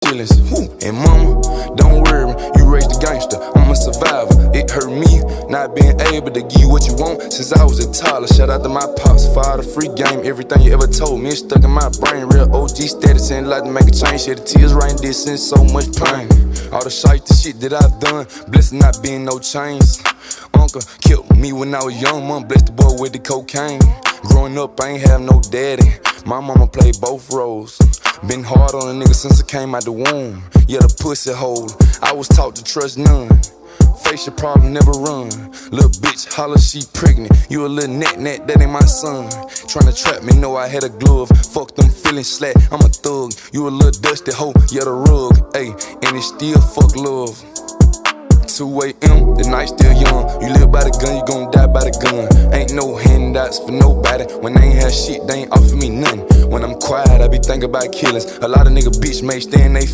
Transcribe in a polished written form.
feelings. And mama, don't worry, you raised a gangster, I'm a survivor. It hurt me not being able to give you what you want since I was a toddler. Shout out to my pops for all the free game. Everything you ever told me, it's stuck in my brain. Real OG status, ain't like to make a change. Shed the tears right in this and so much pain. All the shit that I've done, blessed not being no chains. Uncle killed me when I was young, mom blessed the boy with the cocaine. Growing up, I ain't have no daddy. My mama played both roles. Been hard on a nigga since I came out the womb. Yeah, the pussy hole. I was taught to trust none. Face your problem, never run. Little bitch, holler, she pregnant. You a little net, that ain't my son. Tryna trap me, know I had a glove. Fuck them feelings slack, I'm a thug. You a little dusty hoe, yeah, the rug. Ayy, and it's still fuck love. 2 a.m., the night still young. You live by the gun, you gon' die by the gun. Ain't no handouts for nobody. When they ain't have shit, they ain't offer me nothing. When I'm quiet, I be thinking about killings. A lot of nigga bitch may stay in they